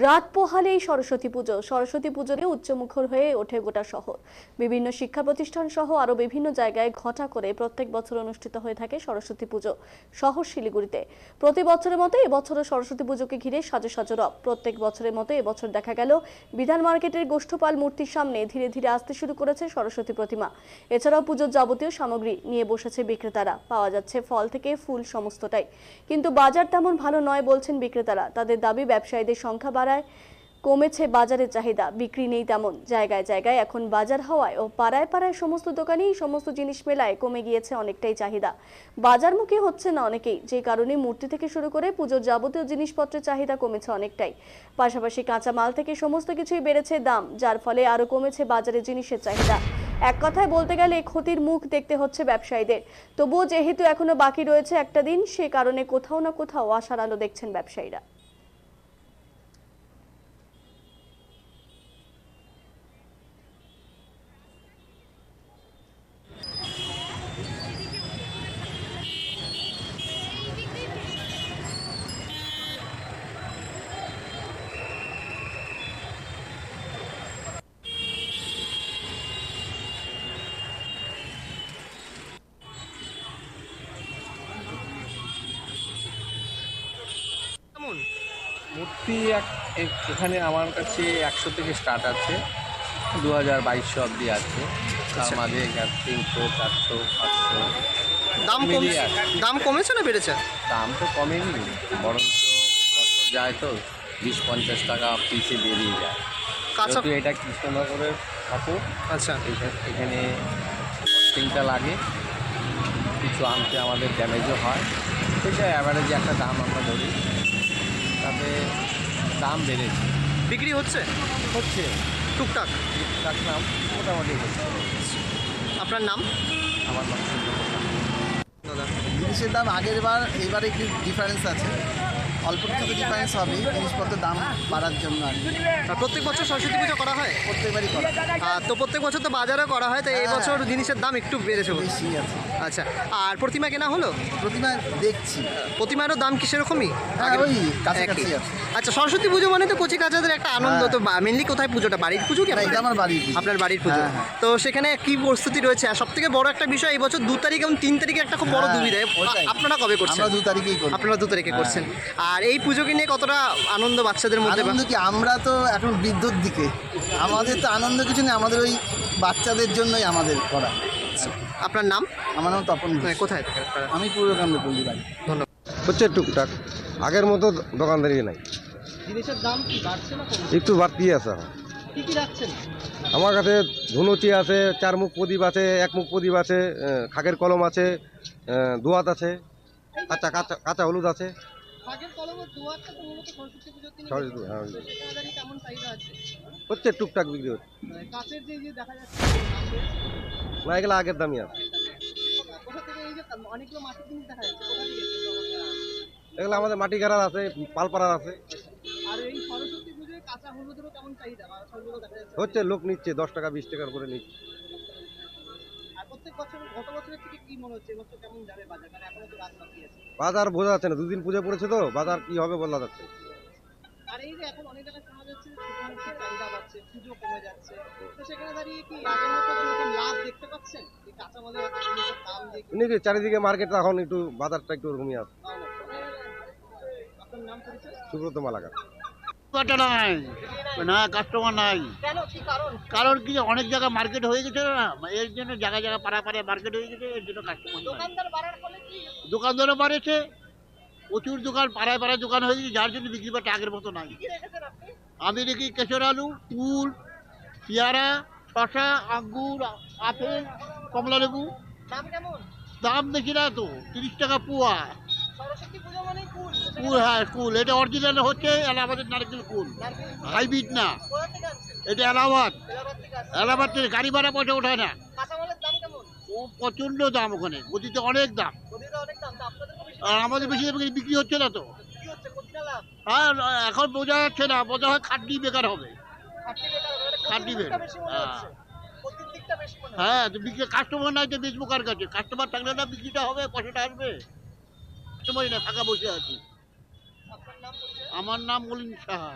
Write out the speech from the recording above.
রাত পোহালেই সরস্বতী পুজো। সরস্বতী পুজোতে উচ্চমুখর হয়ে ওঠে গোটা শহর। বিভিন্ন শিক্ষা প্রতিষ্ঠান সহ আরো বিভিন্ন জায়গায় ঘটা করে প্রত্যেক বছর অনুষ্ঠিত হয়ে থাকে সরস্বতী পুজো। শহর শিলিগুড়িতে প্রতি বছরের মতো এবছরও সরস্বতী পুজোকে ঘিরে সাজো সাজো রব। প্রত্যেক বছরের মতো এবছর দেখা গেল বিধান মার্কেটের গোষ্ঠপাল মূর্তির সামনে ধীরে ধীরে আসতে শুরু করেছে সরস্বতী প্রতিমা। এছাড়াও পুজোর যাবতীয় সামগ্রী নিয়ে বসেছে বিক্রেতারা। পাওয়া যাচ্ছে ফল থেকে ফুল সমস্তটাই, কিন্তু বাজার তেমন ভালো নয় বলছেন বিক্রেতারা। তাদের দাবি ব্যবসায়ীদের সংখ্যা বাড়ায় কমেছে বাজারের চাহিদা, বিক্রি নেই তেমন। জায়গায় জায়গায় এখন বাজার হওয়ায় ও পাড়ায় পাড়ায় সমস্ত দোকানেই সমস্ত জিনিস মেলায় কমে গিয়েছে অনেকটাই চাহিদা। বাজারমুখী হচ্ছে না অনেকেই, যে কারণে মূর্তি থেকে শুরু করে পুজোর যাবতীয় জিনিসপত্রের চাহিদা কমেছে অনেকটাই। পাশাপাশি কাঁচামাল থেকে সমস্ত কিছুই বেড়েছে দাম, যার ফলে আরো কমেছে বাজারে জিনিসের চাহিদা। এক কথায় বলতে গেলে ক্ষতির মুখ দেখতে হচ্ছে ব্যবসায়ীদের। তবুও যেহেতু এখনো বাকি রয়েছে একটা দিন, সে কারণে কোথাও না কোথাও আশার আলো দেখছেন ব্যবসায়ীরা। মূর্তি এখানে আমার কাছে 100 থেকে স্টার্ট আছে, 2200 অবধি আছে। তার মাঝে 300, 400, 500 দাম কমেছে না বেড়েছে? দাম তো কমেনি, বরঞ্চ বছর যায় তো 20-50 টাকা পিসে বেরিয়ে যায়। কাঁচা যেহেতু এটা কৃষ্ণনগরের ঠাকুর, আচ্ছা, এখানে কস্টিংটা লাগে, কিছু আনতে আমাদের ড্যামেজও হয়। সেটা অ্যাভারেজে একটা দাম আমরা ধরি, তাতে দাম বেড়েছে। বিক্রি হচ্ছে টুকটাক টুকটাক নাম মোটামুটি হচ্ছে। আপনার নাম? আমার নাম দাদা, জিনিসের দাম আগের বার এবারে একটু ডিফারেন্স আছে, অল্প কিছু ডিফারেন্স হবে জিনিসপত্রের দাম বাড়ার জন্য আর কি। আর প্রত্যেক বছর সরস্বতী পুজো করা হয়? প্রত্যেকবারই করা তো প্রত্যেক বছর তো বাজারও করা হয়, তো এই হ্যাঁ, বছর জিনিসের দাম একটু বেড়েছে বলছে। বেশি আছে। আচ্ছা, আর প্রতিমা কেনা হলো? প্রতিমা দেখছি, প্রতিমারও দাম কি সেরকমই? হ্যাঁ, ওই কাছাকাছি একই। আছে। আচ্ছা, সরস্বতী পুজো মানে তো কচি কাচাদের একটা আনন্দ। তো মেনলি কোথায় পুজোটা? বাড়ির পুজো কি? না, এটা আমার বাড়ির পুজো। আপনার বাড়ির পুজো। হ্যাঁ, হ্যাঁ। তো সেখানে কি প্রস্তুতি রয়েছে? আর সব থেকে বড় একটা বিষয়, এই বছর 2 তারিখ এবং 3 তারিখে একটা খুব বড় হ্যাঁ, দুবিধা। ওটাই। আপনারা কবে করছেন? আমরা 2 তারিখেই করি। আপনারা 2 তারিখে করছেন। আর এই পুজোকে নিয়ে কতটা আনন্দ বাচ্চাদের মধ্যে? আনন্দ কি, আমরা তো এখন বৃদ্ধর দিকে, আমাদের তো আনন্দ কিছু নেই, আমাদের ওই বাচ্চাদের জন্যই আমাদের করা। আপনার নাম? আমার নাম তপন ঘোষ। কোথায় থাকে আপনারা? আমি পূর্বকান্দ পল্লী বাড়ি। ধন্যবাদ। হচ্ছে টুকটাক, আগের মতো দোকানদারি নাই, জিনিসের দাম কি বাড়ছে না কমছে? একটু বাড়তি আছে এখন। কি কি রাখছেন? আমার কাছে ধুনুচি আছে, 4 মুখ প্রদীপ আছে, 1 মুখ প্রদীপ আছে, খাগের কলম আছে, দোয়াত আছে, কাঁচা কাঁচা কাঁচা হলুদ আছে। আগের কলমের দুয়ারটা তো মূলত সরস্বতী পুজোর দিনে সরস্বতী পুজো, হ্যাঁ। তো সেখানে দাঁড়িয়ে কেমন চাহিদা আছে? হচ্ছে টুকটাক বিক্রি হচ্ছে। কাঁচের যে দেখা যাচ্ছে না, এগুলো আগের দামই আছে। কোথা থেকে এই যে অনেকগুলো মাটির জিনিস দেখা যাচ্ছে, কোথা থেকে? এগুলো আমাদের মাটি ঘেরার আছে, পালপাড়ার আছে। আর এই সরস্বতী পুজোয় কাঁচা হলুদেরও কেমন চাহিদা বা সরগুলো দেখা যাচ্ছে? হচ্ছে লোক নিচ্ছে 10 টাকা 20 টাকার করে নিচ্ছে। আর প্রত্যেক বছর গত বছরের থেকে কি মনে হচ্ছে এবছর কেমন যাবে বাজার? মানে এখনো তো রাত বাকি আছে। বাজার বোঝা যাচ্ছে না, 2 দিন পুজো পড়েছে তো, বাজার কি হবে বলা যাচ্ছে না। আর এই যে এখন অনেক জায়গায় শোনা যাচ্ছে ছোট মূর্তির চাহিদা বাড়ছে, পুজো কমে যাচ্ছে, তো সেখানে দাঁড়িয়ে কি আগের মতো এরকম লাভ দেখতে পাচ্ছেন? এই কাঁচামালের জিনিসের দাম দেখে এমনি কি চারিদিকে মার্কেট এখন একটু বাজারটা একটু ওরকমই আছে। আপনার নাম পরিচয়? সুব্রত মালাকার। নাই না, কাস্টমার নাই। কেন, কি কারণ? কারণ কি, অনেক জায়গায় মার্কেট হয়ে গেছে না, এর জন্য জায়গায় জায়গায় পাড়া পাড়ায় মার্কেট হয়ে গেছে, এর জন্য কাস্টমার নাই। দোকানদার বাড়ার ফলে কি? দোকানদারও বাড়েছে, প্রচুর দোকান, পাড়ায় পাড়ায় দোকান হয়ে গেছে, যার জন্য বিক্রি বাট্টা আগের মতো নাই। কি রেখেছেন আপনি? আমি দেখি কেশর আলু, কুল, পেয়ারা, শশা, আঙ্গুর, আপেল, কমলা লেবু। দাম কেমন? দাম দেখি না তো, 30 টাকা পোয়া। সরস্বতী পুজো মানে কুল। কুল, হ্যাঁ কুল, এটা অরিজিনাল হচ্ছে এলাহাবাদের নারকেল কুল, হাইব্রিড না। কোথা থেকে আনছেন? এটা এলাহাবাদ, এলাহাবাদ থেকে আনছেন। এলাহাবাদ থেকে গাড়ি ভাড়া পয়সা ওঠায় না। কাঁচামালের দাম কেমন? ও প্রচন্ড দাম, ওখানে গদিতে অনেক দাম, গদিতে অনেক দাম, তো আপনাদের তো বেশি আর আমাদের বেশি দামে বিক্রি হচ্ছে না তো। কি হচ্ছে? কোথা লাভ? আর এখন বোঝা যাচ্ছে না, বোঝা হয় খাটনি বেকার হবে। খাটনি বেকার হবে, মানে খাটনি ক্ষতির দিকটা বেকার, বেশি মনে হচ্ছে। ক্ষতির দিকটা বেশি মনে হচ্ছে। হ্যাঁ, তো বিক্রি কাস্টমার নাই তো বেচবো কার কাছে? কাস্টমার থাকলে না বিক্রিটা হবে, পয়সাটা আসবে। কাস্টমারই না, ফাঁকা বসে আছি। আপনার নাম পরিচয়? আমার নাম মলিন সাহা।